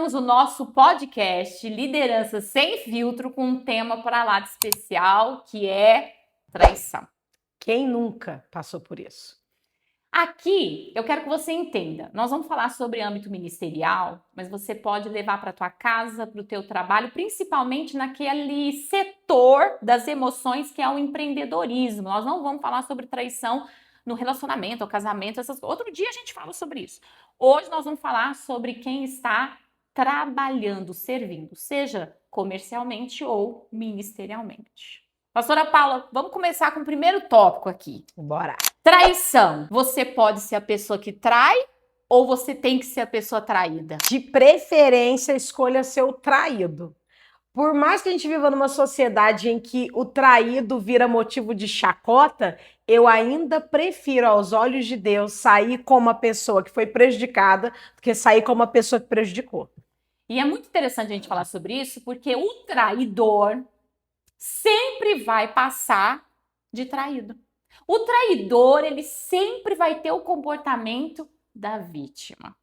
começamos o nosso podcast Liderança Sem Filtro com um tema para lá de especial, que é traição. Quem nunca passou por isso? Aqui, eu quero que você entenda. Nós vamos falar sobre âmbito ministerial, mas você pode levar para tua casa, para o teu trabalho, principalmente naquele setor das emoções que é o empreendedorismo. Nós não vamos falar sobre traição no relacionamento, ou casamento, essas coisas. Outro dia a gente fala sobre isso. Hoje nós vamos falar sobre quem está trabalhando, servindo, seja comercialmente ou ministerialmente. Pastora Paula, vamos começar com o primeiro tópico aqui. Bora. Traição. Você pode ser a pessoa que trai ou você tem que ser a pessoa traída? De preferência, escolha ser o traído. Por mais que a gente viva numa sociedade em que o traído vira motivo de chacota, eu ainda prefiro, aos olhos de Deus, sair como uma pessoa que foi prejudicada do que sair como uma pessoa que prejudicou. E é muito interessante a gente falar sobre isso, porque o traidor sempre vai passar de traído. O traidor, ele sempre vai ter o comportamento da vítima.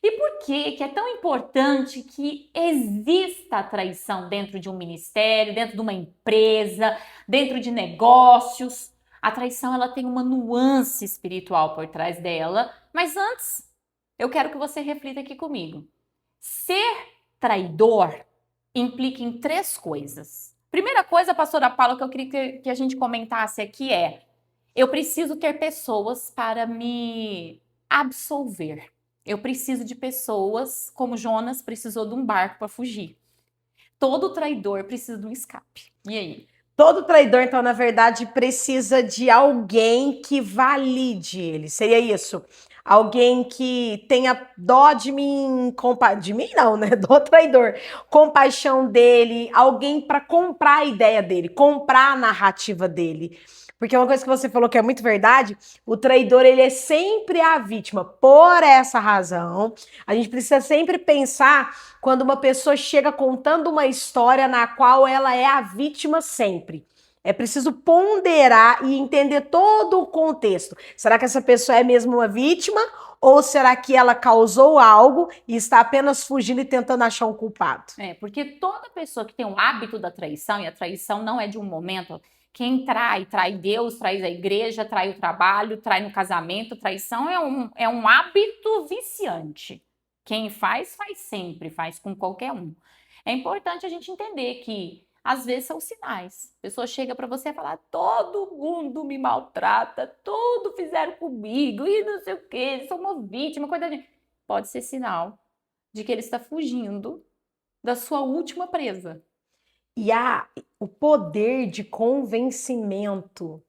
E por que é tão importante que exista a traição dentro de um ministério, dentro de uma empresa, dentro de negócios? A traição, ela tem uma nuance espiritual por trás dela, mas antes, eu quero que você reflita aqui comigo. Ser traidor implica em três coisas. Primeira coisa, pastora Paula, que eu queria que a gente comentasse aqui é: eu preciso ter pessoas para me absolver. Eu preciso de pessoas, como Jonas precisou de um barco para fugir. Todo traidor precisa de um escape. E aí? Todo traidor, então, na verdade, precisa de alguém que valide ele. Seria isso? Alguém que tenha dó de mim, de mim não, né? Do traidor. Compaixão dele, alguém para comprar a ideia dele, comprar a narrativa dele. Porque uma coisa que você falou que é muito verdade, o traidor, ele é sempre a vítima. Por essa razão, a gente precisa sempre pensar quando uma pessoa chega contando uma história na qual ela é a vítima sempre. É preciso ponderar e entender todo o contexto. Será que essa pessoa é mesmo uma vítima? Ou será que ela causou algo e está apenas fugindo e tentando achar um culpado? Porque toda pessoa que tem um hábito da traição, e a traição não é de um momento, quem trai, trai Deus, trai a igreja, trai o trabalho, trai no casamento. Traição é um hábito viciante. Quem faz, faz sempre, faz com qualquer um. É importante a gente entender que às vezes são sinais. A pessoa chega para você e fala: todo mundo me maltrata, tudo fizeram comigo e não sei o quê, sou uma vítima, coitadinha. Pode ser sinal de que ele está fugindo da sua última presa. E o poder de convencimento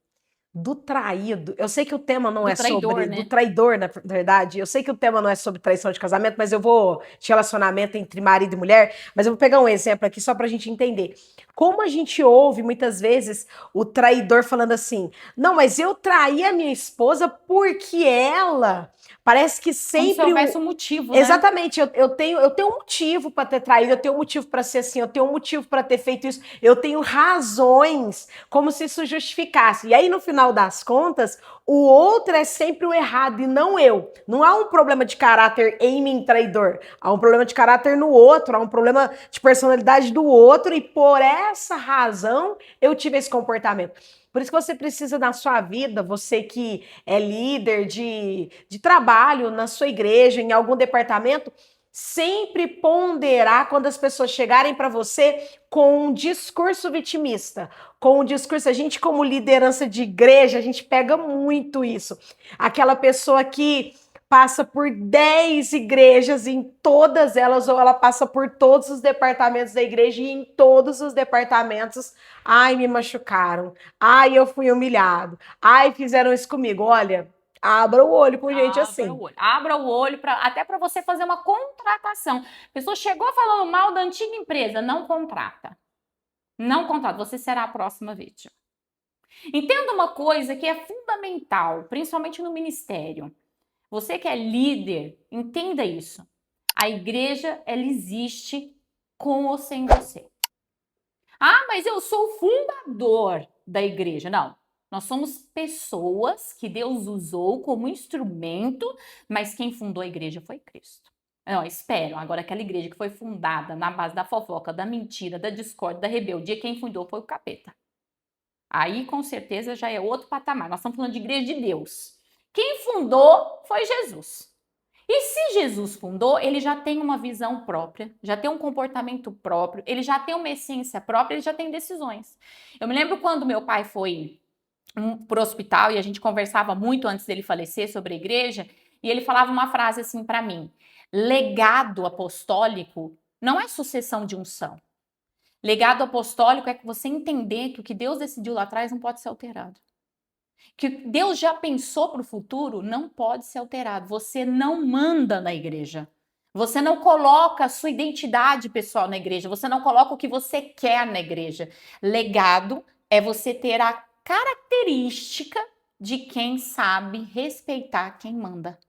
do traído. Eu sei que o tema não é sobre né? do traidor, na verdade. Eu sei que o tema não é sobre traição de casamento, mas eu vou de relacionamento entre marido e mulher, mas eu vou pegar um exemplo aqui só pra gente entender. Como a gente ouve muitas vezes o traidor falando assim: "Não, mas eu traí a minha esposa porque ela..." Parece que sempre como se houvesse um motivo, né? Exatamente, eu tenho um motivo para ter traído, eu tenho um motivo para ser assim, eu tenho um motivo para ter feito isso, eu tenho razões, como se isso justificasse. E aí, no final das contas, o outro é sempre o errado e não eu. Não há um problema de caráter em mim, traidor. Há um problema de caráter no outro, há um problema de personalidade do outro, e por essa razão eu tive esse comportamento. Por isso que você precisa, na sua vida, você que é líder de trabalho na sua igreja, em algum departamento, sempre ponderar quando as pessoas chegarem para você com um discurso vitimista, com um discurso... A gente, como liderança de igreja, a gente pega muito isso. Aquela pessoa que passa por 10 igrejas, em todas elas, ou ela passa por todos os departamentos da igreja, e em todos os departamentos, ai, me machucaram, ai, eu fui humilhado, ai, fizeram isso comigo. Olha, abra o olho com gente assim. Abra o olho até para você fazer uma contratação. A pessoa chegou falando mal da antiga empresa, não contrata. Não contrata, você será a próxima vítima. Entenda uma coisa que é fundamental, principalmente no ministério. Você que é líder, entenda isso. A igreja, ela existe com ou sem você. Ah, mas eu sou o fundador da igreja. Não. Nós somos pessoas que Deus usou como instrumento, mas quem fundou a igreja foi Cristo. Não, espero. Agora, aquela igreja que foi fundada na base da fofoca, da mentira, da discórdia, da rebeldia, quem fundou foi o capeta. Aí, com certeza, já é outro patamar. Nós estamos falando de igreja de Deus. Quem fundou foi Jesus. E se Jesus fundou, ele já tem uma visão própria, já tem um comportamento próprio, ele já tem uma essência própria, ele já tem decisões. Eu me lembro quando meu pai foi para o hospital e a gente conversava muito antes dele falecer sobre a igreja, e ele falava uma frase assim para mim: legado apostólico não é sucessão de unção. Legado apostólico é que você entender que o que Deus decidiu lá atrás não pode ser alterado. Que Deus já pensou para o futuro não pode ser alterado. Você não manda na igreja. Você não coloca a sua identidade pessoal na igreja. Você não coloca o que você quer na igreja. Legado é você ter a característica de quem sabe respeitar quem manda.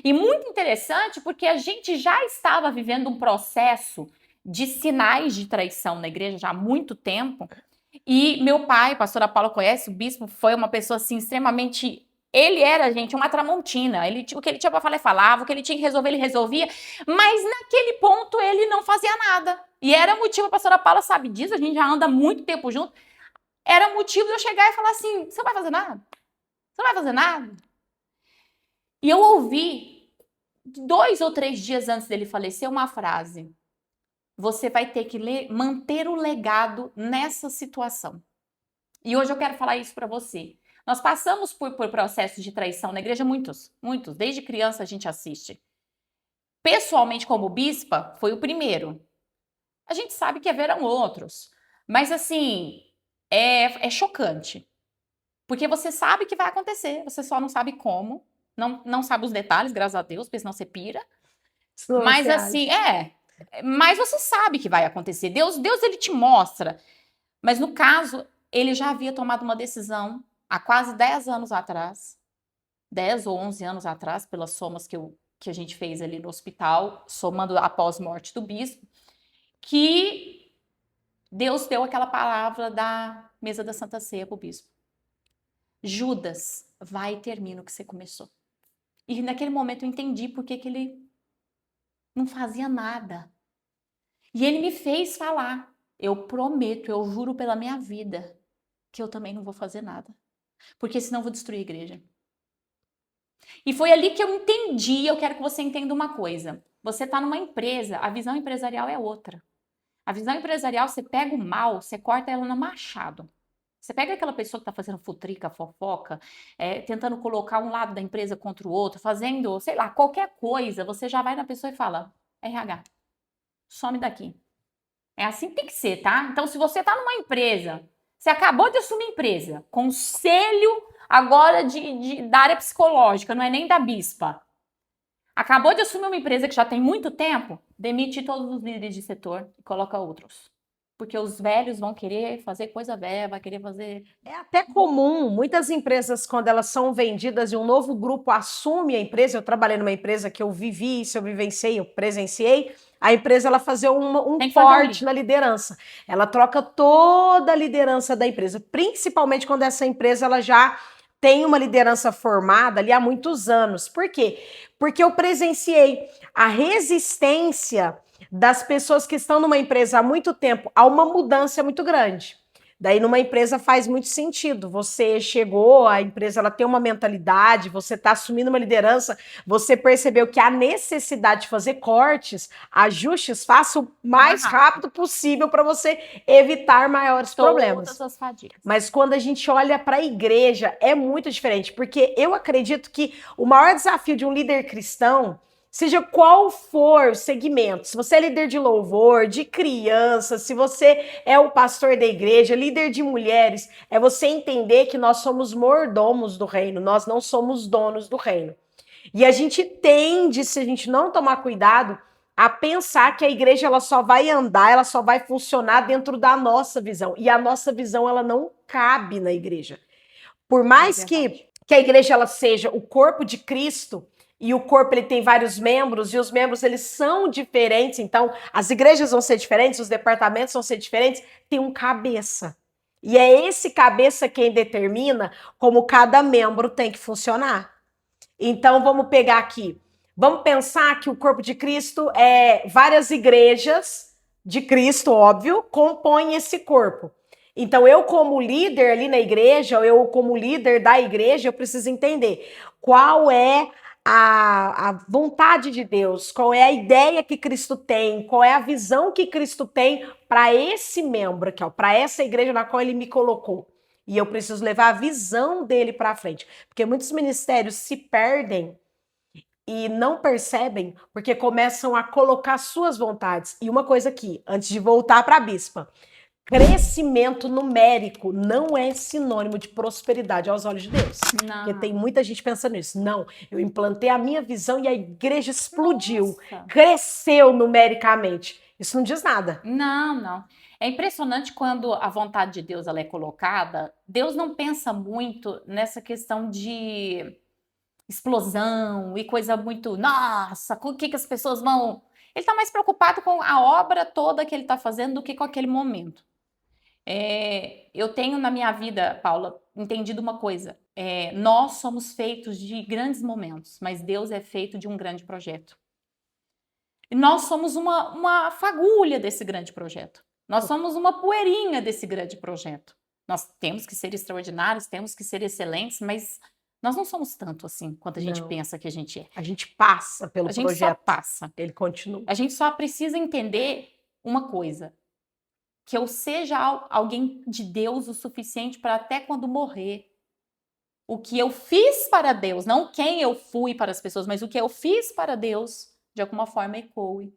E muito interessante porque a gente já estava vivendo um processo de sinais de traição na igreja já há muito tempo. E meu pai, a pastora Paula conhece, o bispo foi uma pessoa assim extremamente. Ele era, gente, uma tramontina. O que ele tinha para falar, ele falava. O que ele tinha que resolver, ele resolvia. Mas naquele ponto ele não fazia nada. E era motivo, a pastora Paula sabe disso, a gente já anda muito tempo junto. Era motivo de eu chegar e falar assim: você não vai fazer nada? Você não vai fazer nada? E eu ouvi, 2 ou 3 dias antes dele falecer, uma frase: você vai ter que manter o legado nessa situação. E hoje eu quero falar isso para você. Nós passamos por processos de traição na igreja, muitos. Desde criança a gente assiste. Pessoalmente, como bispa, foi o primeiro. A gente sabe que haverão outros. Mas, assim, é chocante. Porque você sabe que vai acontecer, você só não sabe como. Não sabe os detalhes, graças a Deus, porque senão você pira. Senão Mas, você assim, acha. Mas você sabe que vai acontecer. Deus, ele te mostra. Mas, no caso, ele já havia tomado uma decisão há quase 10 anos atrás, 10 ou 11 anos atrás, pelas somas que a gente fez ali no hospital, somando após a morte do bispo, que Deus deu aquela palavra da mesa da Santa Ceia para o bispo. Judas, vai e termina o que você começou. E naquele momento eu entendi por que ele não fazia nada. E ele me fez falar: eu prometo, eu juro pela minha vida, que eu também não vou fazer nada. Porque senão eu vou destruir a igreja. E foi ali que eu entendi. Eu quero que você entenda uma coisa. Você está numa empresa, a visão empresarial é outra. A visão empresarial, você pega o mal, você corta ela no machado. Você pega aquela pessoa que está fazendo futrica, fofoca, tentando colocar um lado da empresa contra o outro, fazendo, sei lá, qualquer coisa, você já vai na pessoa e fala: RH, some daqui. É assim que tem que ser, tá? Então, se você está numa empresa, você acabou de assumir empresa, conselho agora da área psicológica, não é nem da bispa. Acabou de assumir uma empresa que já tem muito tempo, demite todos os líderes de setor e coloca outros. Porque os velhos vão querer fazer coisa velha, vai querer fazer... É até comum, muitas empresas, quando elas são vendidas e um novo grupo assume a empresa, eu trabalhei numa empresa que eu vivi isso, eu vivenciei, eu presenciei, a empresa ela fazer um corte na liderança. Ela troca toda a liderança da empresa, principalmente quando essa empresa ela já tem uma liderança formada ali há muitos anos. Por quê? Porque eu presenciei a resistência das pessoas que estão numa empresa há muito tempo a uma mudança muito grande. Daí, numa empresa faz muito sentido. Você chegou, a empresa ela tem uma mentalidade, você está assumindo uma liderança, você percebeu que há necessidade de fazer cortes, ajustes, faça o mais rápido possível para você evitar maiores problemas. Todas as fadigas. Mas quando a gente olha para a igreja, é muito diferente, porque eu acredito que o maior desafio de um líder cristão, seja qual for o segmento, se você é líder de louvor, de crianças, se você é o pastor da igreja, líder de mulheres, é você entender que nós somos mordomos do reino, nós não somos donos do reino. E a gente tende, se a gente não tomar cuidado, a pensar que a igreja ela só vai andar, ela só vai funcionar dentro da nossa visão. E a nossa visão ela não cabe na igreja. Por mais que a igreja ela seja o corpo de Cristo, e o corpo ele tem vários membros, e os membros eles são diferentes, então as igrejas vão ser diferentes, os departamentos vão ser diferentes, tem um cabeça. E é esse cabeça quem determina como cada membro tem que funcionar. Então vamos pegar aqui, Vamos pensar que o corpo de Cristo é várias igrejas de Cristo, óbvio, compõem esse corpo. Então, eu como líder ali na igreja, ou eu como líder da igreja, eu preciso entender qual é a vontade de Deus, qual é a ideia que Cristo tem, qual é a visão que Cristo tem para esse membro aqui, para essa igreja na qual ele me colocou. E eu preciso levar a visão dele para frente, porque muitos ministérios se perdem e não percebem porque começam a colocar suas vontades. E uma coisa aqui, antes de voltar para a bispa, crescimento numérico não é sinônimo de prosperidade aos olhos de Deus. Não. Porque tem muita gente pensando nisso. Não, eu implantei a minha visão e a igreja explodiu, Nossa. cresceu numericamente. Isso não diz nada. Não, não. É impressionante quando a vontade de Deus ela é colocada. Deus não pensa muito nessa questão de explosão e coisa muito, nossa, com o que as pessoas vão. Ele está mais preocupado com a obra toda que ele está fazendo do que com aquele momento. Eu tenho na minha vida, Paula, entendido uma coisa. Nós somos feitos de grandes momentos, mas Deus é feito de um grande projeto. E nós somos uma fagulha desse grande projeto. Nós somos uma poeirinha desse grande projeto. Nós temos que ser extraordinários, temos que ser excelentes, mas nós não somos tanto assim quanto a gente pensa que a gente é. A gente passa pelo projeto. A gente só passa. Ele continua. A gente só precisa entender uma coisa. Que eu seja alguém de Deus o suficiente para até quando morrer. O que eu fiz para Deus, não quem eu fui para as pessoas, mas o que eu fiz para Deus, de alguma forma ecoe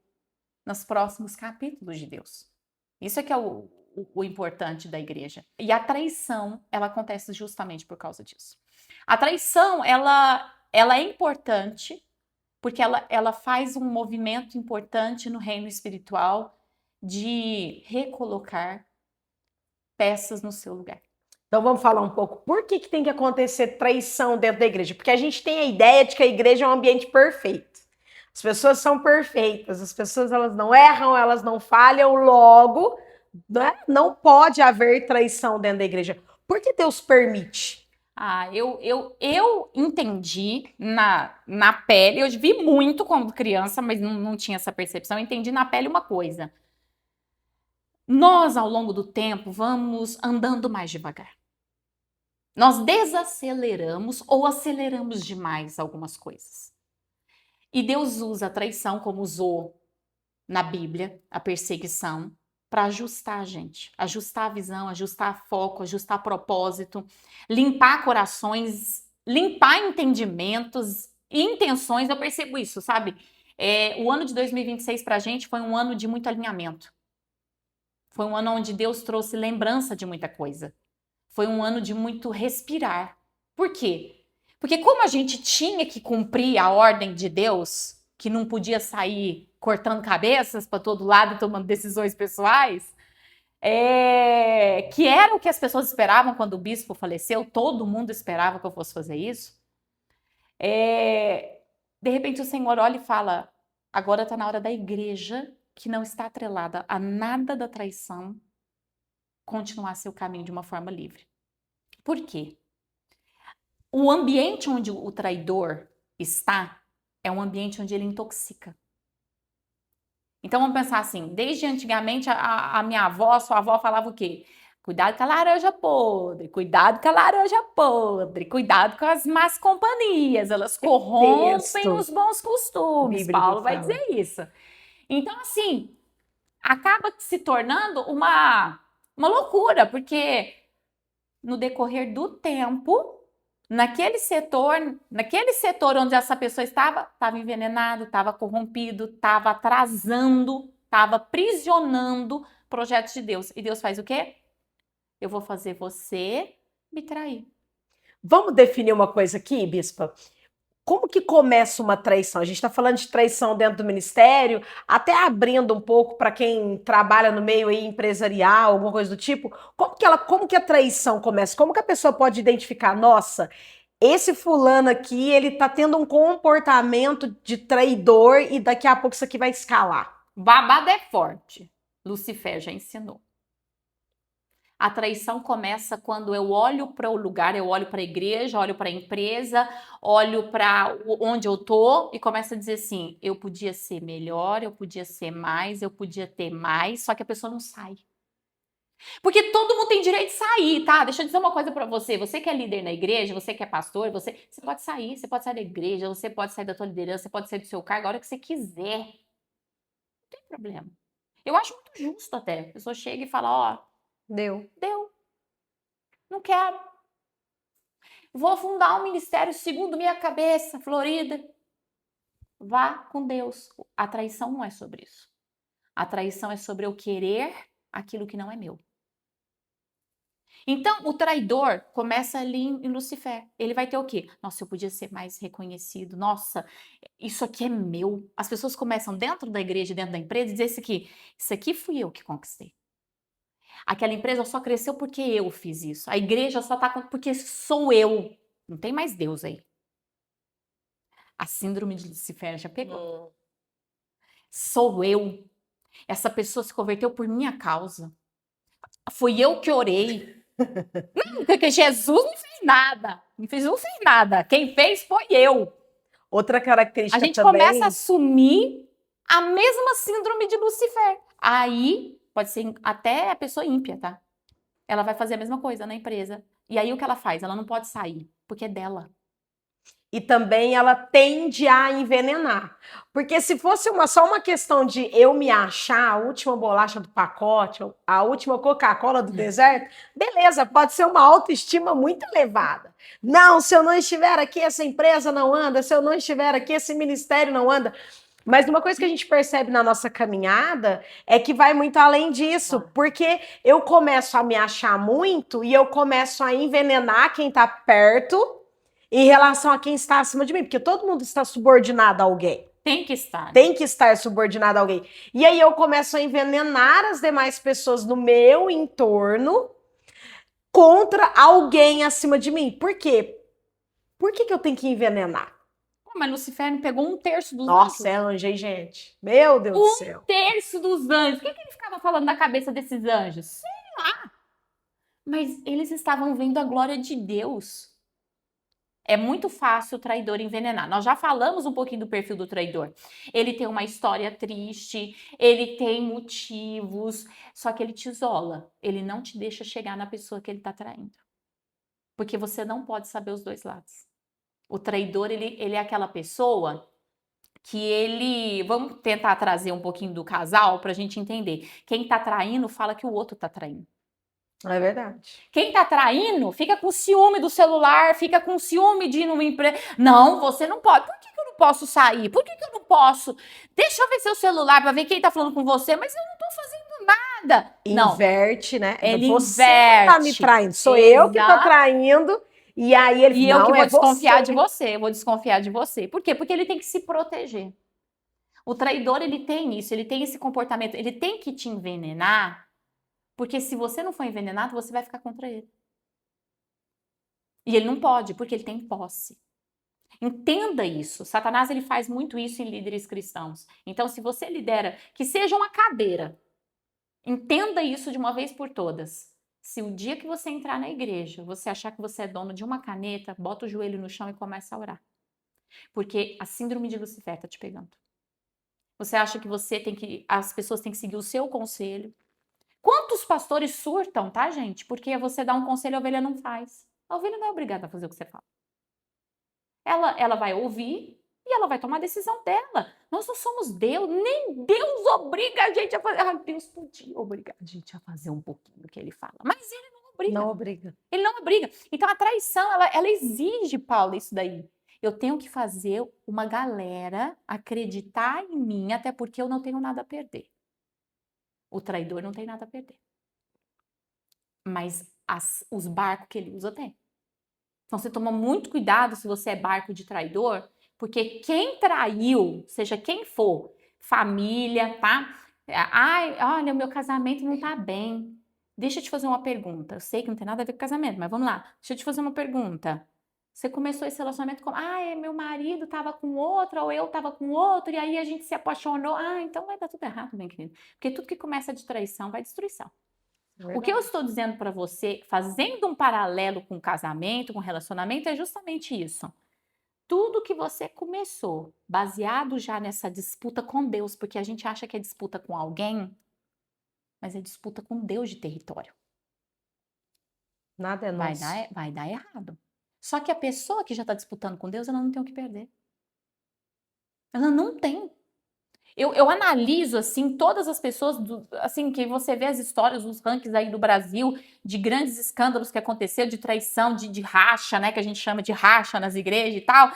nos próximos capítulos de Deus. Isso é que é o importante da igreja. E a traição, ela acontece justamente por causa disso. A traição, ela é importante porque ela faz um movimento importante no reino espiritual de recolocar peças no seu lugar. Então vamos falar um pouco por que tem que acontecer traição dentro da igreja. Porque a gente tem a ideia de que a igreja é um ambiente perfeito. As pessoas são perfeitas, as pessoas elas não erram, elas não falham, logo, né? Não pode haver traição dentro da igreja. Por que Deus permite? Eu entendi na pele, eu vi muito quando criança, mas não tinha essa percepção, eu entendi na pele uma coisa. Nós, ao longo do tempo, vamos andando mais devagar. Nós desaceleramos ou aceleramos demais algumas coisas. E Deus usa a traição como usou na Bíblia, a perseguição, para ajustar a gente, ajustar a visão, ajustar foco, ajustar propósito, limpar corações, limpar entendimentos e intenções. Eu percebo isso, sabe? O ano de 2026 para a gente foi um ano de muito alinhamento. Foi um ano onde Deus trouxe lembrança de muita coisa. Foi um ano de muito respirar. Por quê? Porque como a gente tinha que cumprir a ordem de Deus, que não podia sair cortando cabeças para todo lado e tomando decisões pessoais, que era o que as pessoas esperavam quando o bispo faleceu, todo mundo esperava que eu fosse fazer isso. De repente o Senhor olha e fala, agora está na hora da igreja que não está atrelada a nada da traição, continuar seu caminho de uma forma livre. Por quê? O ambiente onde o traidor está é um ambiente onde ele intoxica. Então vamos pensar assim, desde antigamente a minha avó, sua avó falava o quê? Cuidado com a laranja podre, cuidado com a laranja podre, cuidado com as más companhias, elas corrompem os bons costumes. Paulo vai dizer isso. Então, assim, acaba se tornando uma loucura, porque no decorrer do tempo, naquele setor onde essa pessoa estava envenenado, estava corrompido, estava atrasando, estava aprisionando projetos de Deus. E Deus faz o quê? Eu vou fazer você me trair. Vamos definir uma coisa aqui, bispa? Como que começa uma traição? A gente está falando de traição dentro do ministério, até abrindo um pouco para quem trabalha no meio aí empresarial, alguma coisa do tipo. Como que a traição começa? Como que a pessoa pode identificar? Nossa, esse fulano aqui, ele tá tendo um comportamento de traidor e daqui a pouco isso aqui vai escalar. Babado é forte. Lucifer já ensinou. A traição começa quando eu olho para o lugar, eu olho para a igreja, olho para a empresa, olho para onde eu tô e começo a dizer assim: eu podia ser melhor, eu podia ser mais, eu podia ter mais, só que a pessoa não sai. Porque todo mundo tem direito de sair, tá? Deixa eu dizer uma coisa pra você. Você que é líder na igreja, você que é pastor, você pode sair da igreja, você pode sair da tua liderança, você pode sair do seu cargo a hora que você quiser. Não tem problema. Eu acho muito justo até. A pessoa chega e fala, ó, Deu. deu, não quero. Vou fundar um ministério segundo minha cabeça, Florida. Vá com Deus. A traição não é sobre isso. A traição é sobre eu querer aquilo que não é meu. Então, o traidor começa ali em Lucifer. Ele vai ter o quê? Nossa, eu podia ser mais reconhecido. Nossa, isso aqui é meu. As pessoas começam dentro da igreja, dentro da empresa, a dizer isso aqui fui eu que conquistei. Aquela empresa só cresceu porque eu fiz isso. A igreja só tá porque sou eu. Não tem mais Deus aí. A síndrome de Lucifer já pegou. Sou eu. Essa pessoa se converteu por minha causa. Fui eu que orei. Não, porque Jesus não fez nada. Não fez nada. Quem fez foi eu. Outra A característica gente também. começa a assumir a mesma síndrome de Lucifer. Aí, pode ser até a pessoa ímpia, tá? Ela vai fazer a mesma coisa na empresa. E aí, o que ela faz? Ela não pode sair, porque é dela. E também ela tende a envenenar. Porque se fosse só uma questão de eu me achar a última bolacha do pacote, a última Coca-Cola do deserto, beleza, pode ser uma autoestima muito elevada. Não, se eu não estiver aqui, essa empresa não anda, se eu não estiver aqui, esse ministério não anda. Mas uma coisa que a gente percebe na nossa caminhada é que vai muito além disso, porque eu começo a me achar muito e eu começo a envenenar quem está perto em relação a quem está acima de mim, porque todo mundo está subordinado a alguém. Tem que estar. Tem que estar subordinado a alguém. E aí eu começo a envenenar as demais pessoas no meu entorno contra alguém acima de mim. Por quê? Por que eu tenho que envenenar? Mas Lucifer não pegou 1/3 dos Nossa, anjos. é anjo, hein, gente? Meu Deus do céu. 1/3 dos anjos. O que ele ficava falando na cabeça desses anjos? Sei lá. Mas eles estavam vendo a glória de Deus. É muito fácil o traidor envenenar. Nós já falamos um pouquinho do perfil do traidor. Ele tem uma história triste, ele tem motivos, só que ele te isola. Ele não te deixa chegar na pessoa que ele está traindo. Porque você não pode saber os dois lados. O traidor, ele é aquela pessoa que ele... Vamos tentar trazer um pouquinho do casal para a gente entender. Quem está traindo fala que o outro está traindo. É verdade. Quem tá traindo fica com ciúme do celular, fica com ciúme de ir numa empresa. Não, você não pode. Por que eu não posso sair? Por que eu não posso? Deixa eu ver seu celular para ver quem tá falando com você, mas eu não tô fazendo nada. Inverte, não. né? Ele você inverte. tá me traindo. Sou eu que tô traindo. E aí ele E eu que vou desconfiar você. de você. Eu vou desconfiar de você. Por quê? Porque ele tem que se proteger. O traidor, ele tem isso, ele tem esse comportamento, ele tem que te envenenar. Porque se você não for envenenado, você vai ficar contra ele. E ele não pode, porque ele tem posse. Entenda isso. Satanás, ele faz muito isso em líderes cristãos. Então, se você lidera, que seja uma cadeira. Entenda isso de uma vez por todas. Se o dia que você entrar na igreja, você achar que você é dono de uma caneta, bota o joelho no chão e começa a orar. Porque a síndrome de Lucifer está te pegando. Você acha que as pessoas têm que seguir o seu conselho. Quantos pastores surtam, tá, gente? Porque você dá um conselho e a ovelha não faz. A ovelha não é obrigada a fazer o que você fala. Ela vai ouvir e ela vai tomar a decisão dela. Nós não somos Deus, nem Deus obriga a gente a fazer. Ah, Deus podia obrigar a gente a fazer um pouquinho do que ele fala, mas ele não obriga. Não obriga. Ele não obriga. Então a traição, ela exige, Paulo, isso daí. Eu tenho que fazer uma galera acreditar em mim, até porque eu não tenho nada a perder. O traidor não tem nada a perder. Mas os barcos que ele usa tem. Então você toma muito cuidado se você é barco de traidor, porque quem traiu, seja quem for, família, tá? Ai, olha, o meu casamento não tá bem. Deixa eu te fazer uma pergunta. Eu sei que não tem nada a ver com casamento, mas vamos lá. Deixa eu te fazer uma pergunta. Você começou esse relacionamento com, meu marido tava com outra, ou eu tava com outro, e aí a gente se apaixonou. Então vai dar tudo errado, meu querido. Porque tudo que começa de traição vai destruição. O que eu estou dizendo para você, fazendo um paralelo com casamento, com relacionamento, é justamente isso. Tudo que você começou, baseado já nessa disputa com Deus, porque a gente acha que é disputa com alguém, mas é disputa com Deus de território. Nada é nosso. Vai dar errado. Só que a pessoa que já está disputando com Deus, ela não tem o que perder. Ela não tem. Eu analiso, assim, todas as pessoas, assim, que você vê as histórias, os rankings aí do Brasil, de grandes escândalos que aconteceram, de traição, de racha, né, que a gente chama de racha nas igrejas e tal.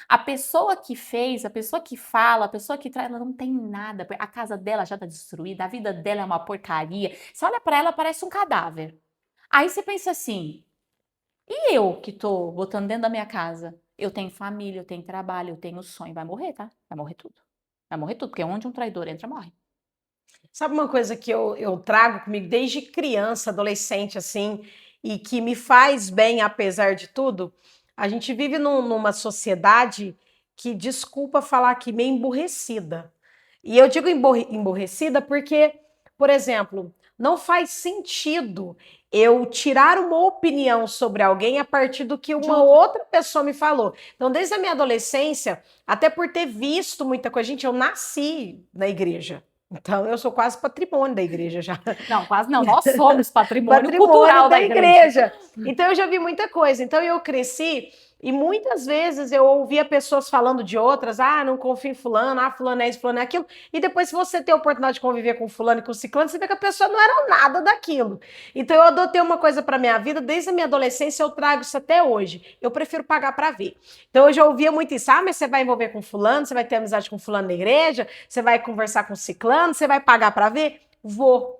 A pessoa que fez, a pessoa que fala, a pessoa que traz, ela não tem nada. A casa dela já tá destruída, a vida dela é uma porcaria. Você olha pra ela, parece um cadáver. Aí você pensa assim, e eu que tô botando dentro da minha casa? Eu tenho família, eu tenho trabalho, eu tenho sonho. Vai morrer, tá? Vai morrer tudo. Vai morrer tudo, porque onde um traidor entra, morre. Sabe uma coisa que eu trago comigo desde criança, adolescente, assim, e que me faz bem apesar de tudo? A gente vive numa sociedade que, desculpa falar aqui, meio emburrecida. E eu digo emburrecida porque, por exemplo, não faz sentido eu tirar uma opinião sobre alguém a partir do que uma outra pessoa me falou. Então, desde a minha adolescência, até por ter visto muita coisa, gente, eu nasci na igreja. Então, eu sou quase patrimônio da igreja já. Não, quase não. Nós somos patrimônio cultural da igreja. Então, eu já vi muita coisa. Então, eu cresci e muitas vezes eu ouvia pessoas falando de outras, não confio em fulano, fulano é isso, fulano é aquilo. E depois, se você tem a oportunidade de conviver com fulano e com ciclano, você vê que a pessoa não era nada daquilo. Então, eu adotei uma coisa para minha vida, desde a minha adolescência, eu trago isso até hoje. Eu prefiro pagar para ver. Então, eu já ouvia muito isso, mas você vai envolver com fulano, você vai ter amizade com fulano na igreja, você vai conversar com ciclano, você vai pagar para ver?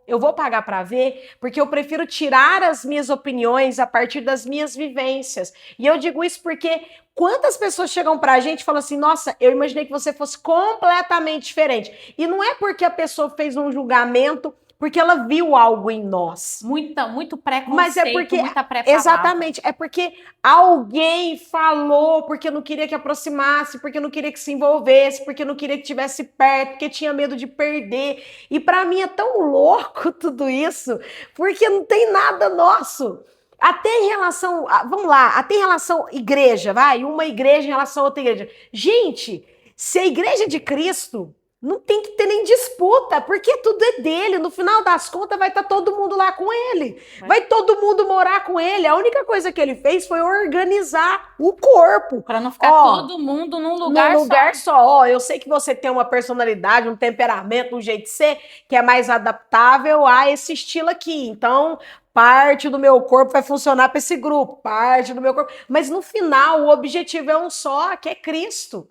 Eu vou pagar para ver, porque eu prefiro tirar as minhas opiniões a partir das minhas vivências. E eu digo isso porque quantas pessoas chegam pra gente e falam assim: nossa, eu imaginei que você fosse completamente diferente. E não é porque a pessoa fez um julgamento, porque ela viu algo em nós. Muito preconceito, mas é porque, muita pré-palavra. Exatamente, é porque alguém falou, porque não queria que aproximasse, porque não queria que se envolvesse, porque não queria que estivesse perto, porque tinha medo de perder. E para mim é tão louco tudo isso, porque não tem nada nosso. Até em relação, vamos lá, até em relação igreja, uma igreja em relação a outra igreja. Gente, se a igreja de Cristo, não tem que ter nem disputa, porque tudo é dele. No final das contas, vai estar todo mundo lá com ele. Vai todo mundo morar com ele. A única coisa que ele fez foi organizar o corpo. Para não ficar todo mundo num lugar só. Eu sei que você tem uma personalidade, um temperamento, um jeito de ser que é mais adaptável a esse estilo aqui. Então, parte do meu corpo vai funcionar para esse grupo, parte do meu corpo. Mas no final, o objetivo é um só, que é Cristo.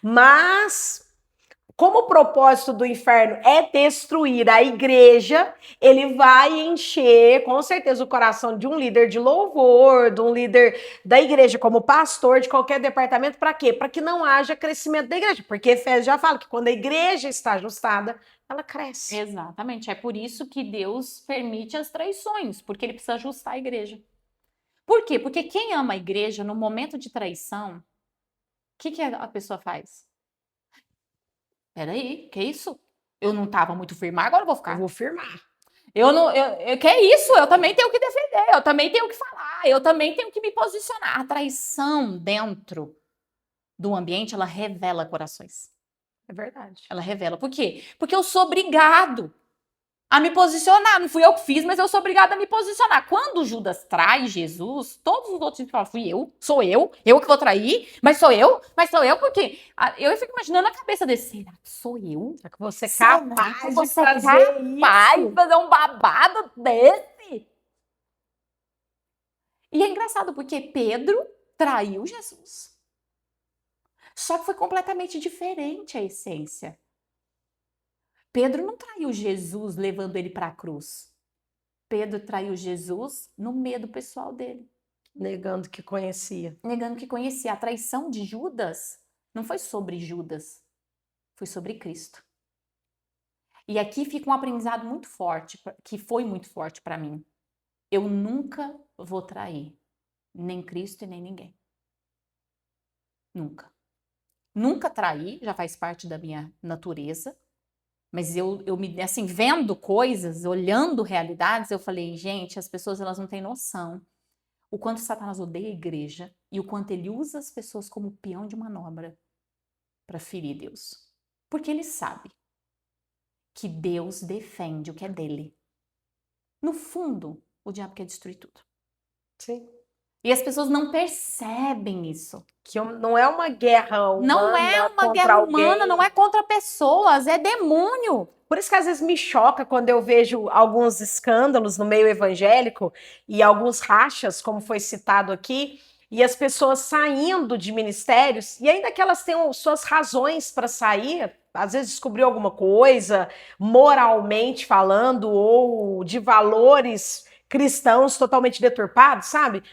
Mas como o propósito do inferno é destruir a igreja, ele vai encher, com certeza, o coração de um líder de louvor, de um líder da igreja, como pastor de qualquer departamento, para quê? Para que não haja crescimento da igreja. Porque Efésios já fala que quando a igreja está ajustada, ela cresce. Exatamente. É por isso que Deus permite as traições, porque ele precisa ajustar a igreja. Por quê? Porque quem ama a igreja, no momento de traição, o que a pessoa faz? Peraí, que isso? Eu não estava muito firmar, agora eu vou ficar. Eu vou firmar. Que é isso? Eu também tenho que defender, eu também tenho que falar, eu também tenho que me posicionar. A traição dentro do ambiente, ela revela corações. É verdade. Ela revela. Por quê? Porque eu sou obrigado a me posicionar. Não fui eu que fiz, mas eu sou obrigada a me posicionar. Quando Judas trai Jesus, todos os outros falam, fui eu, sou eu que vou trair, mas sou eu, porque eu fico imaginando a cabeça desse, será que sou eu? Será que você é capaz de fazer fazer um babado desse? E é engraçado, porque Pedro traiu Jesus. Só que foi completamente diferente a essência. Pedro não traiu Jesus levando ele para a cruz. Pedro traiu Jesus no medo pessoal dele. Negando que conhecia. Negando que conhecia. A traição de Judas não foi sobre Judas, foi sobre Cristo. E aqui fica um aprendizado muito forte, que foi muito forte para mim. Eu nunca vou trair nem Cristo e nem ninguém. Nunca. Nunca traí, já faz parte da minha natureza. Mas eu me, assim, vendo coisas, olhando realidades, eu falei, gente, as pessoas elas não têm noção o quanto Satanás odeia a igreja e o quanto ele usa as pessoas como peão de manobra para ferir Deus. Porque ele sabe que Deus defende o que é dele. No fundo, o diabo quer destruir tudo. Sim. E as pessoas não percebem isso. Que não é uma guerra humana Não é uma contra guerra alguém. humana, não é contra pessoas, é demônio. Por isso que às vezes me choca quando eu vejo alguns escândalos no meio evangélico e alguns rachas, como foi citado aqui, e as pessoas saindo de ministérios, e ainda que elas tenham suas razões para sair, às vezes descobriu alguma coisa, moralmente falando, ou de valores cristãos totalmente deturpados, sabe?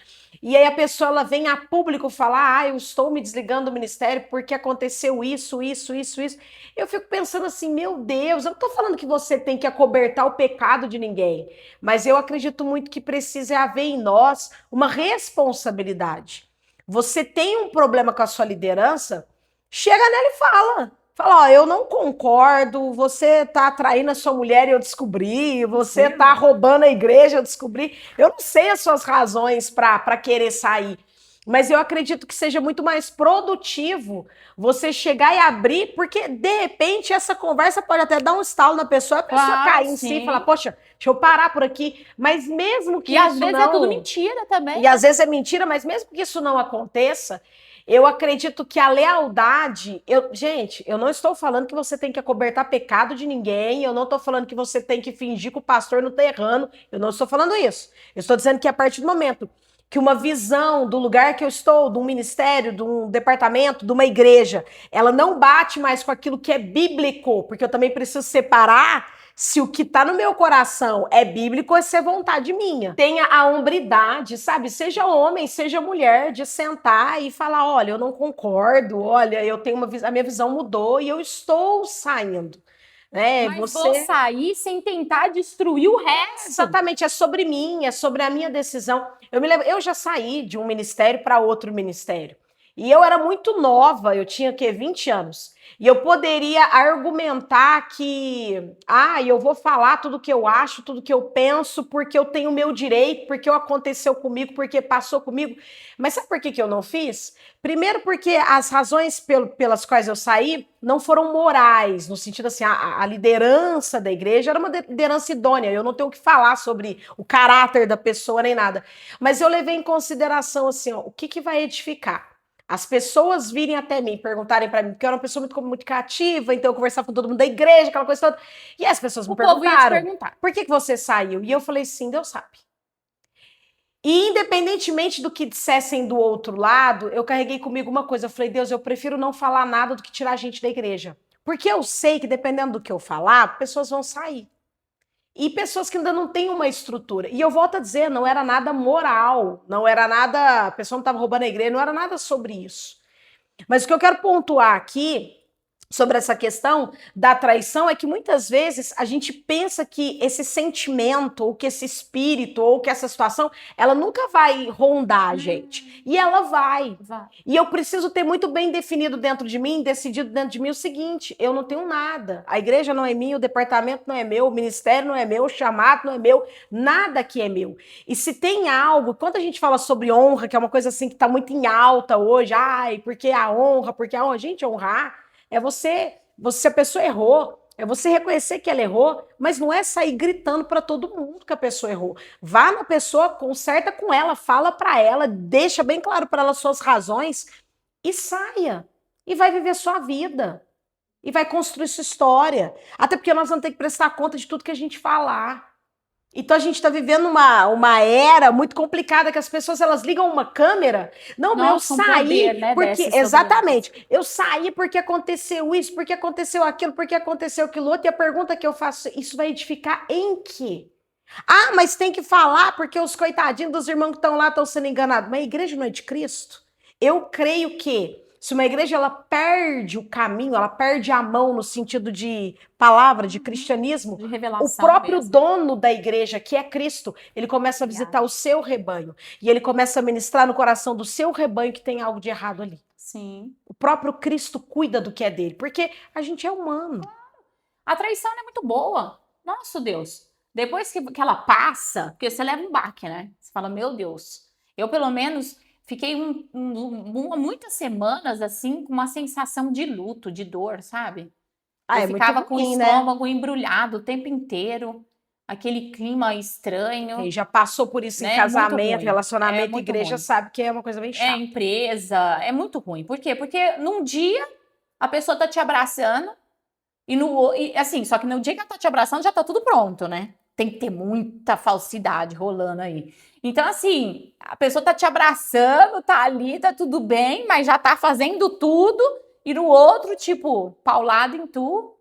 E aí a pessoa ela vem a público falar: "Ah, eu estou me desligando do ministério porque aconteceu isso, isso, isso, isso". Eu fico pensando assim, meu Deus, eu não estou falando que você tem que acobertar o pecado de ninguém, mas eu acredito muito que precisa haver em nós uma responsabilidade. Você tem um problema com a sua liderança, chega nela e fala. Fala, ó, eu não concordo, você tá traindo a sua mulher e eu descobri, você tá roubando a igreja, eu descobri. Eu não sei as suas razões para querer sair, mas eu acredito que seja muito mais produtivo você chegar e abrir, porque de repente essa conversa pode até dar um estalo na pessoa, a pessoa Claro, cair em si e falar, poxa, deixa eu parar por aqui. Mas mesmo que E isso às vezes não... é tudo mentira também. E às vezes é mentira, mas mesmo que isso não aconteça, eu acredito que a lealdade. Gente, eu não estou falando que você tem que acobertar pecado de ninguém, eu não estou falando que você tem que fingir que o pastor não está errando, eu não estou falando isso. Eu estou dizendo que a partir do momento que uma visão do lugar que eu estou, de um ministério, de um departamento, de uma igreja, ela não bate mais com aquilo que é bíblico, porque eu também preciso separar se o que tá no meu coração é bíblico ou se é vontade minha. Tenha a hombridade, sabe? Seja homem, seja mulher, de sentar e falar: olha, eu não concordo, olha, eu tenho a minha visão mudou e eu estou saindo. Né? Mas vou sair sem tentar destruir o resto. Exatamente, é sobre mim, é sobre a minha decisão. Eu já saí de um ministério para outro ministério. E eu era muito nova, eu tinha o quê? 20 anos. E eu poderia argumentar que, eu vou falar tudo que eu acho, tudo que eu penso, porque eu tenho o meu direito, porque aconteceu comigo, porque passou comigo. Mas sabe por que eu não fiz? Primeiro porque as razões pelas quais eu saí não foram morais, no sentido assim, a liderança da igreja era uma liderança idônea, eu não tenho o que falar sobre o caráter da pessoa nem nada. Mas eu levei em consideração assim, ó, o que vai edificar? As pessoas virem até mim, perguntarem para mim, porque eu era uma pessoa muito comunicativa, então eu conversava com todo mundo da igreja, aquela coisa toda. E as pessoas me perguntaram, por que você saiu? E eu falei, sim, Deus sabe. E independentemente do que dissessem do outro lado, eu carreguei comigo uma coisa, eu falei, Deus, eu prefiro não falar nada do que tirar a gente da igreja. Porque eu sei que dependendo do que eu falar, pessoas vão sair. E pessoas que ainda não têm uma estrutura. E eu volto a dizer, não era nada moral, não era nada, a pessoa não estava roubando a igreja, não era nada sobre isso. Mas o que eu quero pontuar aqui sobre essa questão da traição é que muitas vezes a gente pensa que esse sentimento, ou que esse espírito, ou que essa situação, ela nunca vai rondar a gente. E ela vai. E eu preciso ter muito bem definido dentro de mim, decidido dentro de mim o seguinte, eu não tenho nada. A igreja não é minha, o departamento não é meu, o ministério não é meu, o chamado não é meu, nada aqui é meu. E se tem algo, quando a gente fala sobre honra, que é uma coisa assim que está muito em alta hoje, porque a honra, gente, honrar é você, se a pessoa errou, é você reconhecer que ela errou, mas não é sair gritando para todo mundo que a pessoa errou. Vá na pessoa, conserta com ela, fala para ela, deixa bem claro para ela suas razões e saia. E vai viver sua vida. E vai construir sua história. Até porque nós vamos ter que prestar conta de tudo que a gente falar. Então a gente está vivendo uma era muito complicada que as pessoas elas ligam uma câmera. Não, eu saí poder, né, porque exatamente. Eu saí porque aconteceu isso, porque aconteceu aquilo, porque aconteceu aquilo outro. E a pergunta que eu faço, isso vai edificar em quê? Mas tem que falar porque os coitadinhos dos irmãos que estão lá estão sendo enganados. Mas a igreja não é de Cristo? Eu creio que se uma igreja ela perde o caminho, ela perde a mão no sentido de palavra, de cristianismo, de revelação, o próprio mesmo. Dono da igreja, que é Cristo, ele começa a visitar o seu rebanho. E ele começa a ministrar no coração do seu rebanho que tem algo de errado ali. Sim. O próprio Cristo cuida do que é dele, porque a gente é humano. A traição ela é muito boa. Nossa, Deus. Depois que ela passa, porque você leva um baque, né? Você fala, meu Deus. Eu, pelo menos, fiquei muitas semanas, assim, com uma sensação de luto, de dor, sabe? Ah, Eu é muito ficava com o ruim, né? estômago embrulhado o tempo inteiro. Aquele clima estranho, Quem já passou por isso em né? Muito casamento, ruim. É relacionamento, muito igreja, ruim. sabe que é uma coisa bem É chata. empresa, é muito ruim. Por quê? Porque num dia a pessoa tá te abraçando e assim, só que no dia que ela tá te abraçando já tá tudo pronto, né? Tem que ter muita falsidade rolando aí. Então, assim, a pessoa tá te abraçando, tá ali, tá tudo bem, mas já tá fazendo tudo, e no outro, tipo, paulado em tu.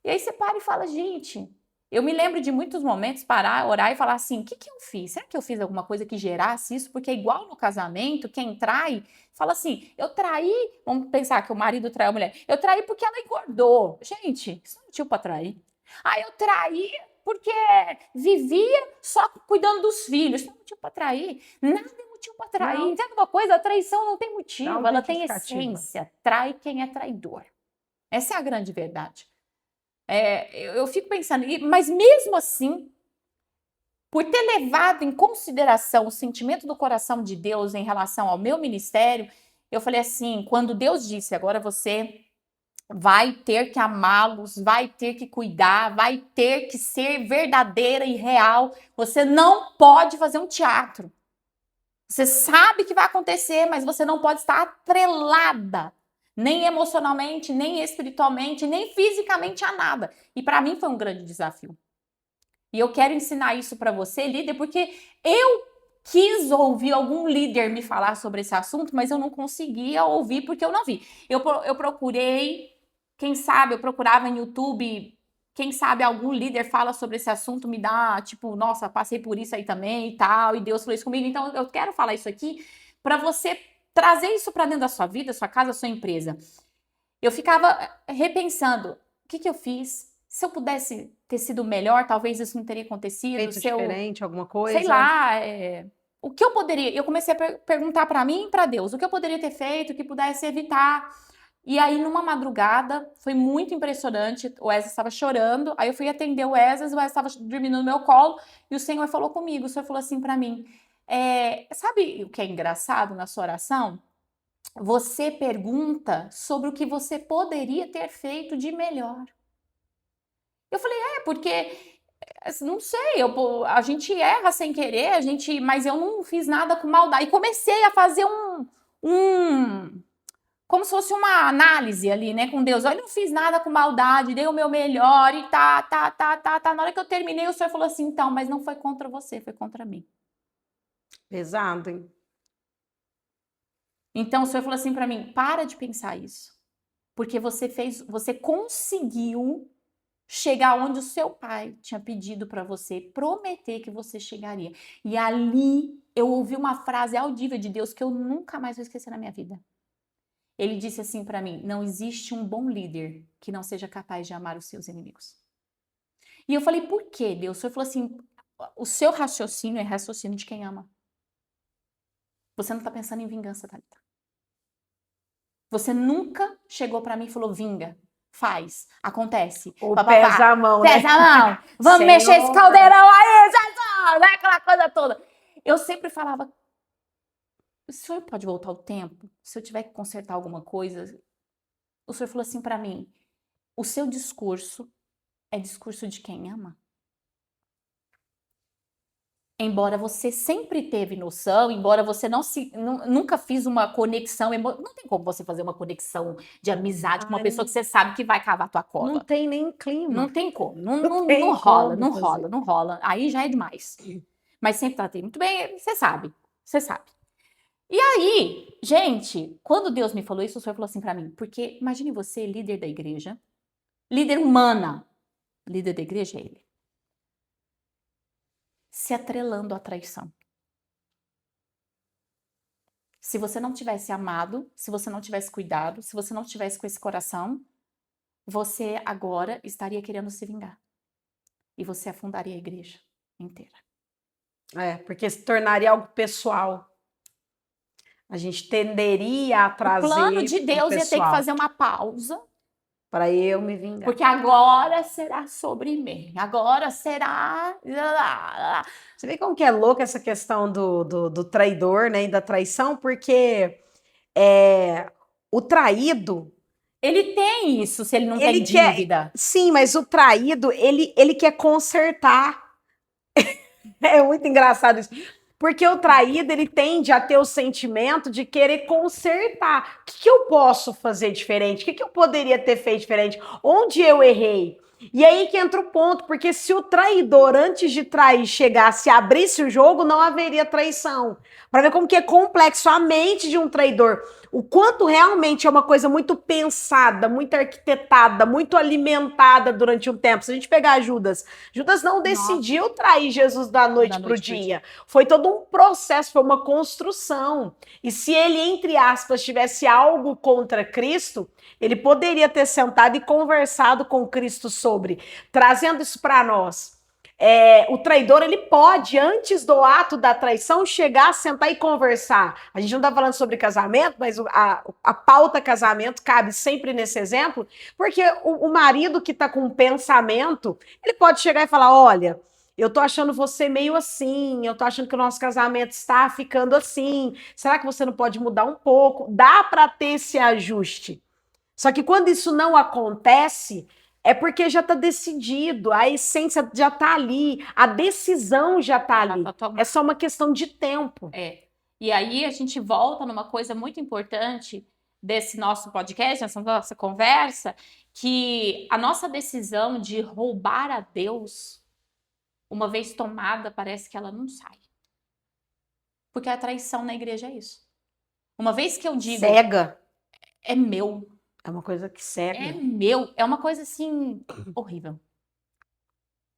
E aí você para e fala, gente, eu me lembro de muitos momentos parar, orar e falar assim: o que que eu fiz? Será que eu fiz alguma coisa que gerasse isso? Porque é igual no casamento, quem trai, fala assim: eu traí, vamos pensar que o marido traiu a mulher, eu traí porque ela engordou. Gente, isso não é motivo para trair. Ah, eu traí porque vivia só cuidando dos filhos. Isso não é motivo para trair. Nada é motivo para trair. Não. Entende uma coisa? A traição não tem motivo, Não ela tem tem justificativa. essência. Trai quem é traidor. Essa é a grande verdade. Eu fico pensando, mas mesmo assim, por ter levado em consideração o sentimento do coração de Deus em relação ao meu ministério, eu falei assim: quando Deus disse, agora você vai ter que amá-los, vai ter que cuidar, vai ter que ser verdadeira e real, você não pode fazer um teatro. Você sabe que vai acontecer, mas você não pode estar atrelada, nem emocionalmente, nem espiritualmente, nem fisicamente a nada. E para mim foi um grande desafio. E eu quero ensinar isso para você, líder, porque eu quis ouvir algum líder me falar sobre esse assunto, mas eu não conseguia ouvir porque eu não vi. Eu procurei, quem sabe, eu procurava em YouTube, quem sabe algum líder fala sobre esse assunto, me dá, tipo, nossa, passei por isso aí também e tal, e Deus falou isso comigo. Então eu quero falar isso aqui para você trazer isso para dentro da sua vida, sua casa, sua empresa. Eu ficava repensando, o que que eu fiz? Se eu pudesse ter sido melhor, talvez isso não teria acontecido. Feito Se eu, diferente, alguma sei coisa. lá, o que eu poderia. Eu comecei a perguntar para mim e para Deus o que eu poderia ter feito, o que pudesse evitar. E aí, numa madrugada, foi muito impressionante. O Wesley estava chorando. Aí eu fui atender o Wesley estava dormindo no meu colo. E o Senhor falou comigo. O Senhor falou assim para mim: sabe o que é engraçado na sua oração? Você pergunta sobre o que você poderia ter feito de melhor. Eu falei, porque não sei, a gente erra sem querer, mas eu não fiz nada com maldade. E comecei a fazer um como se fosse uma análise ali, né, com Deus. Eu não fiz nada com maldade, dei o meu melhor e tá. Na hora que eu terminei, o Senhor falou assim, então, mas não foi contra você, foi contra mim. Pesado, hein? Então o Senhor falou assim para mim, para de pensar isso. Porque você conseguiu chegar onde o seu pai tinha pedido para você, prometer que você chegaria. E ali eu ouvi uma frase audível de Deus que eu nunca mais vou esquecer na minha vida. Ele disse assim para mim: não existe um bom líder que não seja capaz de amar os seus inimigos. E eu falei: por quê, Deus? O Senhor falou assim: o seu raciocínio é raciocínio de quem ama. Você não está pensando em vingança, Thalita. Você nunca chegou para mim e falou: vinga. Faz, acontece. Ou Papapá, pesa a mão, né? pesa a mão, vamos mexer esse Senhor. caldeirão aí, Jesus, né? Aquela coisa toda. Eu sempre falava: o senhor pode voltar o tempo? Se eu tiver que consertar alguma coisa? O senhor falou assim para mim: o seu discurso é discurso de quem ama. Embora você sempre teve noção, embora você nunca fiz uma conexão, não tem como você fazer uma conexão de amizade com uma pessoa que você sabe que vai cavar tua cova. Não tem nem clima. Não tem como, Tem não rola, como fazer. não rola. Aí já é demais. Mas sempre tratei muito bem, você sabe, você sabe. E aí, gente, quando Deus me falou isso, o Senhor falou assim pra mim, porque imagine você, líder da igreja, líder humana, líder da igreja é ele, se atrelando à traição. Se você não tivesse amado, se você não tivesse cuidado, se você não tivesse com esse coração, você agora estaria querendo se vingar. E você afundaria a igreja inteira. Porque se tornaria algo pessoal. A gente tenderia a O plano trazer de pro Deus ia ter que pessoal. fazer uma pausa Para eu me vingar. Porque agora será sobre mim. Agora será. Você vê como que é louca essa questão do traidor, né? E da traição, porque o traído. Ele tem isso se ele não Ele tem quer. dívida. Sim, mas o traído, ele quer consertar. É muito engraçado isso. Porque o traído, ele tende a ter o sentimento de querer consertar. O que eu posso fazer diferente? O que eu poderia ter feito diferente? Onde eu errei? E aí que entra o ponto, porque se o traidor, antes de trair, chegasse e abrisse o jogo, não haveria traição. Para ver como que é complexo a mente de um traidor. O quanto realmente é uma coisa muito pensada, muito arquitetada, muito alimentada durante um tempo. Se a gente pegar Judas, Judas não decidiu trair Jesus da noite para o dia. Foi todo um processo, foi uma construção. E se ele, entre aspas, tivesse algo contra Cristo, ele poderia ter sentado e conversado com Cristo sobre, trazendo isso para nós. O traidor, ele pode, antes do ato da traição, chegar, sentar e conversar. A gente não está falando sobre casamento, mas a pauta casamento cabe sempre nesse exemplo, porque o marido que está com um pensamento, ele pode chegar e falar, olha, eu tô achando você meio assim, eu tô achando que o nosso casamento está ficando assim, será que você não pode mudar um pouco? Dá para ter esse ajuste. Só que quando isso não acontece, é porque já está decidido, a essência já está ali, a decisão já está ali. É só uma questão de tempo. E aí a gente volta numa coisa muito importante desse nosso podcast, dessa nossa conversa, que a nossa decisão de roubar a Deus, uma vez tomada, parece que ela não sai. Porque a traição na igreja é isso. Uma vez que eu digo... Cega. É meu. É uma coisa que cega. É meu. É uma coisa, assim, horrível.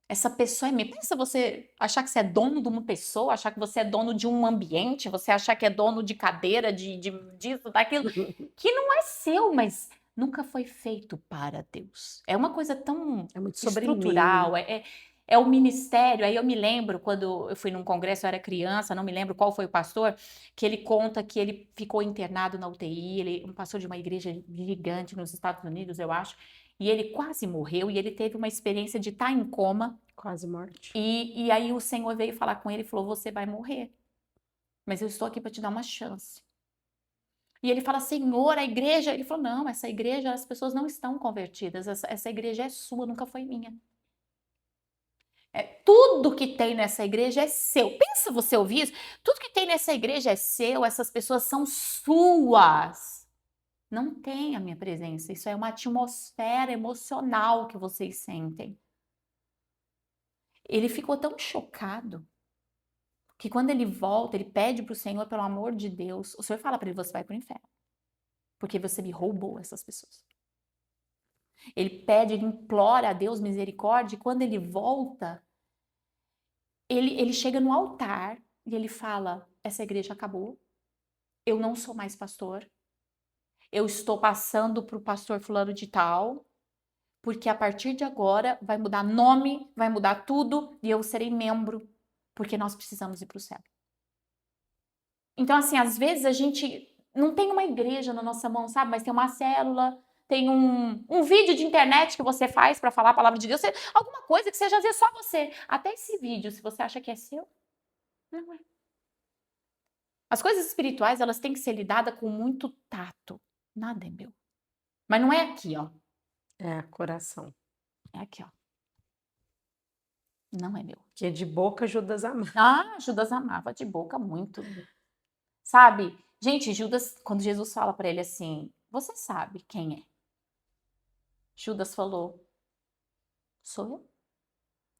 Essa pessoa é minha. Pensa você achar que você é dono de uma pessoa, achar que você é dono de um ambiente, você achar que é dono de cadeira, disso, daquilo, que não é seu, mas nunca foi feito para Deus. É uma coisa tão muito estrutural, é o ministério. Aí eu me lembro, quando eu fui num congresso, eu era criança, não me lembro qual foi o pastor, que ele conta que ele ficou internado na UTI, um pastor de uma igreja gigante nos Estados Unidos, eu acho, e ele quase morreu, e ele teve uma experiência de estar em coma. Quase morte. E aí o Senhor veio falar com ele e falou, você vai morrer, mas eu estou aqui para te dar uma chance. E ele fala, Senhor, a igreja... Ele falou, não, essa igreja, as pessoas não estão convertidas, essa igreja é sua, nunca foi minha. Tudo que tem nessa igreja é seu. Pensa você ouvir isso? Tudo que tem nessa igreja é seu, essas pessoas são suas. Não tem a minha presença. Isso é uma atmosfera emocional que vocês sentem. Ele ficou tão chocado que quando ele volta, ele pede para o Senhor, pelo amor de Deus, o Senhor fala para ele, você vai para o inferno. Porque você me roubou essas pessoas. Ele pede, ele implora a Deus misericórdia, e quando ele volta, ele chega no altar e ele fala, essa igreja acabou, eu não sou mais pastor, eu estou passando para o pastor fulano de tal, porque a partir de agora vai mudar nome, vai mudar tudo e eu serei membro, porque nós precisamos ir para o céu. Então, assim, às vezes a gente não tem uma igreja na nossa mão, sabe? Mas tem uma célula, tem um vídeo de internet que você faz para falar a palavra de Deus, alguma coisa que seja às vezes só você. Até esse vídeo, se você acha que é seu, não é. As coisas espirituais, elas têm que ser lidadas com muito tato. Nada é meu. Mas não é aqui, ó. É, coração. É aqui, ó. Não é meu. Que de boca Judas amava. Ah, Judas amava de boca muito. Sabe? Gente, Judas, quando Jesus fala para ele assim, você sabe quem é? Judas falou, sou eu.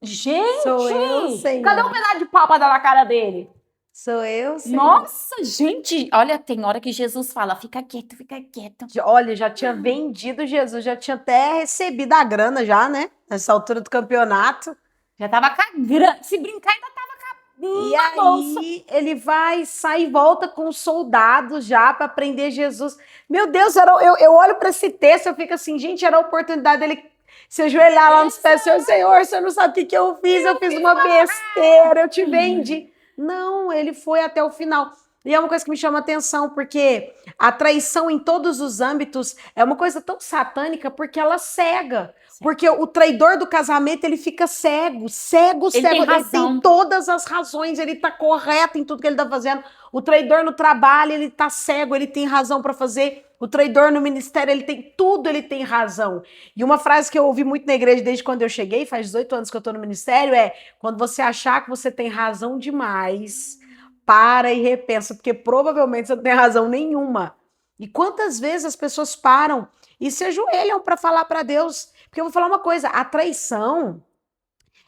Gente! Sou eu, Senhor. Cadê um pedaço de pau pra dar na cara dele? Sou eu, Senhor. Nossa, gente! Olha, tem hora que Jesus fala, fica quieto, fica quieto. Olha, já tinha vendido Jesus, já tinha até recebido a grana já, né? Nessa altura do campeonato. Já tava com a grana. Se brincar, ainda tava com e aí, bolsa. Ele vai, sai e volta com os soldados já para prender Jesus. Meu Deus, eu olho para esse texto, eu fico assim, gente, era a oportunidade dele se ajoelhar lá nos pés do Senhor, você não sabe o que eu fiz uma besteira, eu te vendi. Não, ele foi até o final. E é uma coisa que me chama a atenção, porque a traição em todos os âmbitos é uma coisa tão satânica, porque ela cega. Sim. Porque o traidor do casamento, ele fica cego, cego. Ele tem Ele razão. tem todas as razões, ele tá correto em tudo que ele tá fazendo. O traidor no trabalho, ele tá cego, ele tem razão para fazer. O traidor no ministério, ele tem tudo, ele tem razão. E uma frase que eu ouvi muito na igreja desde quando eu cheguei, faz 18 anos que eu tô no ministério, é: quando você achar que você tem razão demais, para e repensa, porque provavelmente você não tem razão nenhuma. E quantas vezes as pessoas param e se ajoelham para falar para Deus? Porque eu vou falar uma coisa, a traição,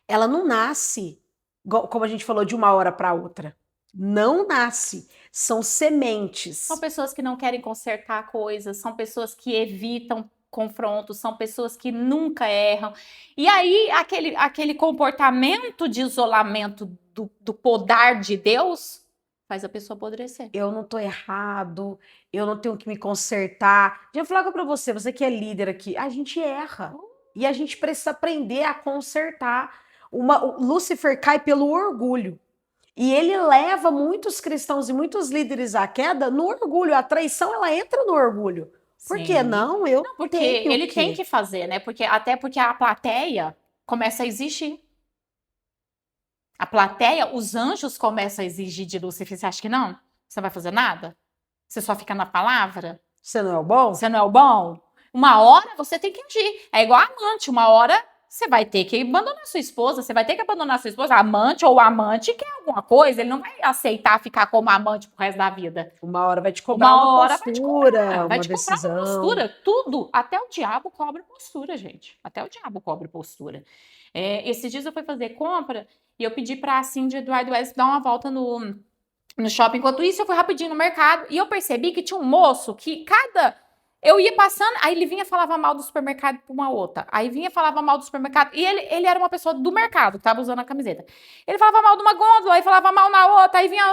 ela não nasce, como a gente falou, de uma hora para outra. Não nasce. São sementes. São pessoas que não querem consertar coisas, são pessoas que evitam confrontos, são pessoas que nunca erram. E aí, aquele comportamento de isolamento do poder de Deus faz a pessoa apodrecer. Eu não tô errado, eu não tenho que me consertar. Já falar para você que é líder aqui, a gente erra. E a gente precisa aprender a consertar. O Lúcifer cai pelo orgulho. E ele leva muitos cristãos e muitos líderes à queda no orgulho. A traição, ela entra no orgulho. Por Sim. que não? Eu Não, porque tenho ele tem que fazer, né? Até porque a plateia começa a exigir. A plateia, os anjos começam a exigir de Lúcifer. Você acha que não? Você não vai fazer nada? Você só fica na palavra? Você não é o bom? Você não é o bom? Uma hora você tem que agir. É igual amante. Uma hora você vai ter que abandonar sua esposa. Você vai ter que abandonar sua esposa. Amante ou amante quer alguma coisa. Ele não vai aceitar ficar como amante pro resto da vida. Uma hora vai te cobrar uma postura, vai te decisão. cobrar uma postura. Tudo. Até o diabo cobra postura, gente. Até o diabo cobra postura. Esses dias eu fui fazer compra e eu pedi pra Cindy Eduardo West dar uma volta no shopping. Enquanto isso, eu fui rapidinho no mercado e eu percebi que tinha um moço que eu ia passando, aí ele vinha e falava mal do supermercado pra uma outra. Aí vinha e falava mal do supermercado. E ele era uma pessoa do mercado, que tava usando a camiseta. Ele falava mal de uma gôndola, aí falava mal na outra, aí vinha...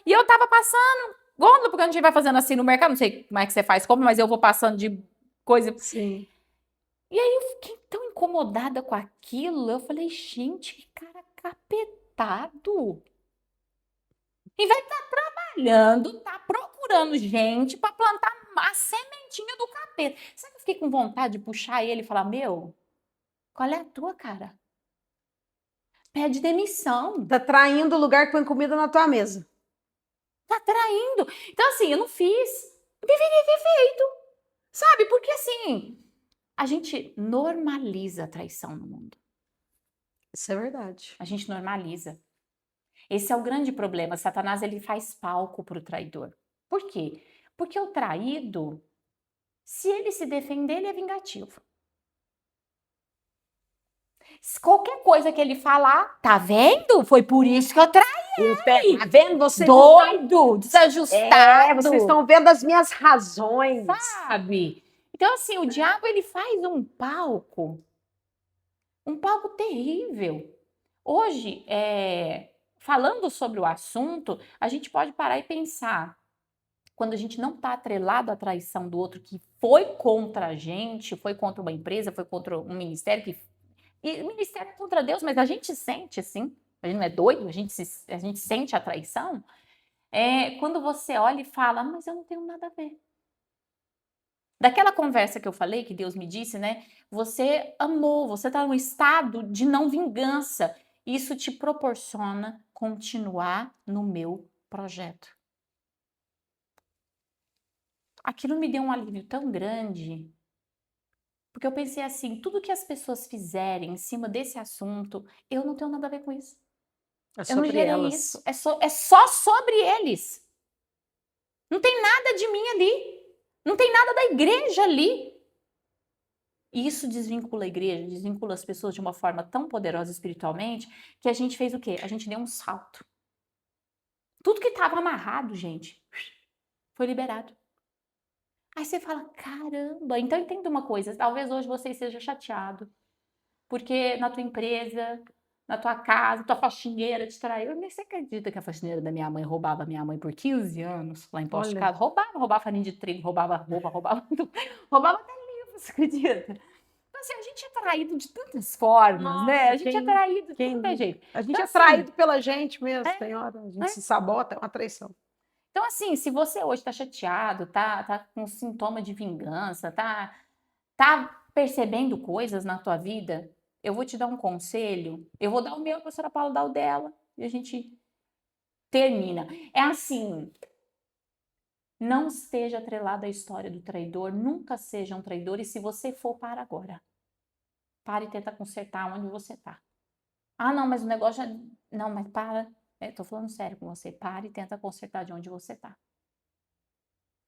E eu tava passando gôndola, porque a gente vai fazendo assim no mercado, não sei como é que você faz compra, mas eu vou passando de coisa... Sim. E aí eu fiquei tão incomodada com aquilo, eu falei, gente, que cara capetado. Em vez de estar trabalhando, tá procurando gente para plantar a sementinha do capeta. Sabe que eu fiquei com vontade de puxar ele e falar, meu, qual é a tua, cara? Pede demissão. Tá traindo o lugar que põe comida na tua mesa. Tá traindo. Então, assim, eu não fiz. Eu deveria ter feito. Sabe? Porque, assim, a gente normaliza a traição no mundo. Isso é verdade. A gente normaliza. Esse é o grande problema. Satanás, ele faz palco para o traidor. Por quê? Porque o traído, se ele se defender, ele é vingativo. Qualquer coisa que ele falar, tá vendo? Foi por isso que eu traí. Tá vendo? Vocês doido, desajustado. Vocês estão vendo as minhas razões. Sabe? Então, assim, o diabo, ele faz um palco terrível. Hoje, falando sobre o assunto, a gente pode parar e pensar, quando a gente não está atrelado à traição do outro que foi contra a gente, foi contra uma empresa, foi contra um ministério, e o ministério é contra Deus, mas a gente sente assim, a gente não é doido, a gente sente a traição, quando você olha e fala, mas eu não tenho nada a ver. Daquela conversa que eu falei, que Deus me disse, né? Você amou, você está num estado de não vingança. Isso te proporciona continuar no meu projeto. Aquilo me deu um alívio tão grande, porque eu pensei assim, tudo que as pessoas fizerem em cima desse assunto, eu não tenho nada a ver com isso. Eu não gerei isso. É só sobre eles. Não tem nada de mim ali. Não tem nada da igreja ali. E isso desvincula a igreja, desvincula as pessoas de uma forma tão poderosa espiritualmente, que a gente fez o quê? A gente deu um salto. Tudo que estava amarrado, gente, foi liberado. Aí você fala, caramba, então entenda uma coisa, talvez hoje você esteja chateado, porque na tua empresa, na tua casa, tua faxineira te traiu. Você acredita que a faxineira da minha mãe roubava minha mãe por 15 anos lá em Posto de Casa? Roubava farinha de trigo, roubava roupa, roubava até livro, você acredita? Então, assim, a gente é traído de tantas formas, né? A gente é traído de todo jeito. A gente então, é traído pela gente mesmo, tem hora. A gente se sabota, é uma traição. Então, assim, se você hoje tá chateado, tá com sintoma de vingança, tá percebendo coisas na tua vida, eu vou te dar um conselho. Eu vou dar o meu, a professora Paula dá o dela. E a gente termina. É assim, não esteja atrelado à história do traidor, nunca seja um traidor. E se você for, para agora. Pare e tenta consertar onde você tá. Ah, não, mas o negócio já... Não, mas para. Tô falando sério com você. Pare e tenta consertar de onde você tá.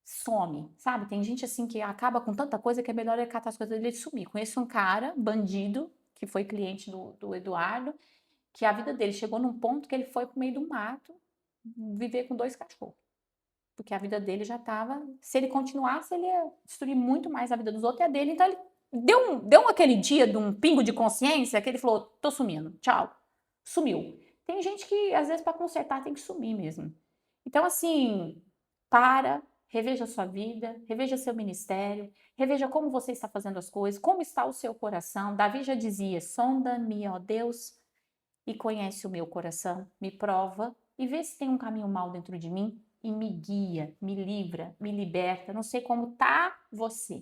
Some, sabe? Tem gente assim que acaba com tanta coisa que é melhor ele catar as coisas dele e sumir. Conheço um cara, bandido, que foi cliente do Eduardo, que a vida dele chegou num ponto que ele foi pro meio do mato viver com 2 cachorros. Porque a vida dele já tava... Se ele continuasse, ele ia destruir muito mais a vida dos outros e a dele. Então ele deu aquele dia de um pingo de consciência que ele falou, tô sumindo, tchau. Sumiu. Tem gente que, às vezes, para consertar tem que sumir mesmo. Então, assim, reveja a sua vida, reveja seu ministério, reveja como você está fazendo as coisas, como está o seu coração. Davi já dizia, sonda-me, ó Deus, e conhece o meu coração, me prova e vê se tem um caminho mau dentro de mim e me guia, me livra, me liberta. Não sei como tá você.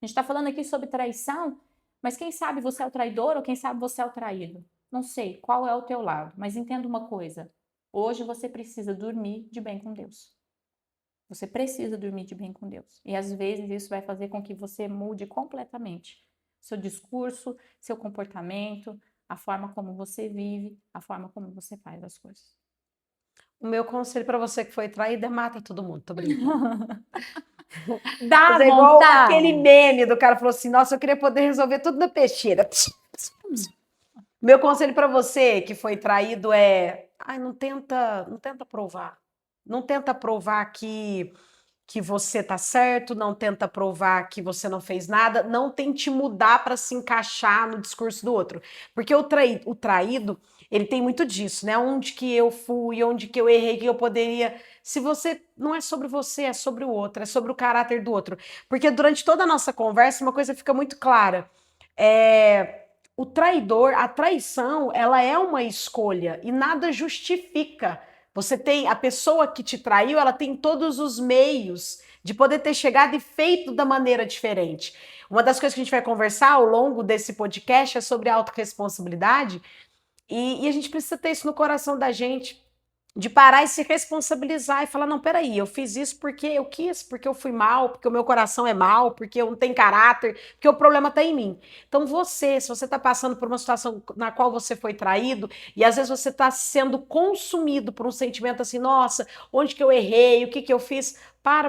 A gente está falando aqui sobre traição, mas quem sabe você é o traidor ou quem sabe você é o traído? Não sei qual é o teu lado, mas entenda uma coisa. Hoje você precisa dormir de bem com Deus. Você precisa dormir de bem com Deus. E às vezes isso vai fazer com que você mude completamente seu discurso, seu comportamento, a forma como você vive, a forma como você faz as coisas. O meu conselho para você que foi traída é mata todo mundo, tô brincando. Dá Mas é igual vontade. aquele meme do cara falou assim: nossa, eu queria poder resolver tudo na peixeira. Meu conselho para você que foi traído é: ai, não tenta provar. Não tenta provar que você tá certo, não tenta provar que você não fez nada, não tente mudar para se encaixar no discurso do outro. Porque o traído, ele tem muito disso, né? Onde que eu fui, onde que eu errei, que eu poderia. Se você. Não é sobre você, é sobre o outro, é sobre o caráter do outro. Porque durante toda a nossa conversa, uma coisa fica muito clara. O traidor, a traição, ela é uma escolha e nada justifica. Você tem a pessoa que te traiu, ela tem todos os meios de poder ter chegado e feito da maneira diferente. Uma das coisas que a gente vai conversar ao longo desse podcast é sobre autorresponsabilidade e a gente precisa ter isso no coração da gente, de parar e se responsabilizar e falar, não, peraí, eu fiz isso porque eu quis, porque eu fui mal, porque o meu coração é mal, porque eu não tenho caráter, porque o problema está em mim. Então se você está passando por uma situação na qual você foi traído e às vezes você está sendo consumido por um sentimento assim, nossa, onde que eu errei, o que que eu fiz?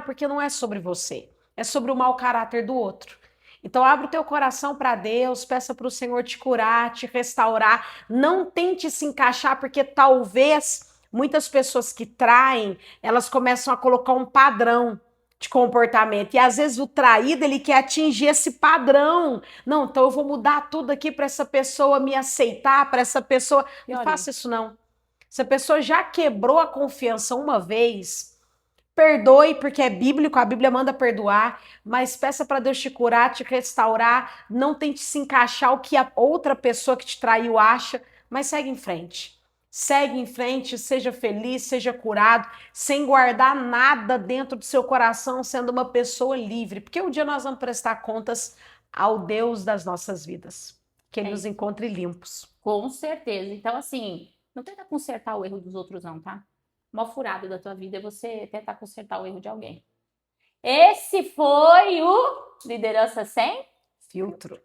Porque não é sobre você, é sobre o mau caráter do outro. Então abre o teu coração para Deus, peça para o Senhor te curar, te restaurar, não tente se encaixar porque talvez muitas pessoas que traem, elas começam a colocar um padrão de comportamento. E às vezes o traído, ele quer atingir esse padrão. Não, então eu vou mudar tudo aqui para essa pessoa me aceitar, para essa pessoa. Não faça isso, não. Se a pessoa já quebrou a confiança uma vez, perdoe, porque é bíblico, a Bíblia manda perdoar, mas peça para Deus te curar, te restaurar. Não tente se encaixar o que a outra pessoa que te traiu acha, mas segue em frente. Segue em frente, seja feliz, seja curado, sem guardar nada dentro do seu coração, sendo uma pessoa livre. Porque um dia nós vamos prestar contas ao Deus das nossas vidas. Que Ele nos encontre limpos. Com certeza. Então, assim, não tenta consertar o erro dos outros, não, tá? Uma furada da tua vida é você tentar consertar o erro de alguém. Esse foi o Liderança Sem Filtro.